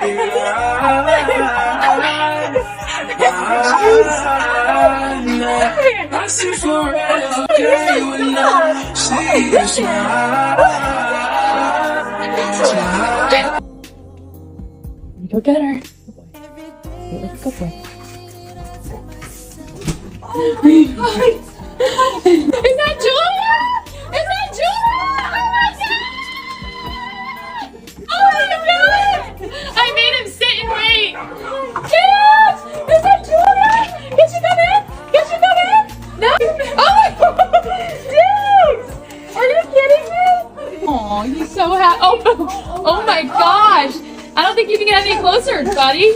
I see forever, okay, when I see you smile. Go get her. Let's go play. Is that Julia? Is that Julia? Oh my god! I made him sit and wait. Dude! Is that Julia? Can she come in? Can she come in? No? Oh my god! Dude! Are you kidding me? Oh, he's so happy. Oh my gosh! I don't think you can get any closer, buddy.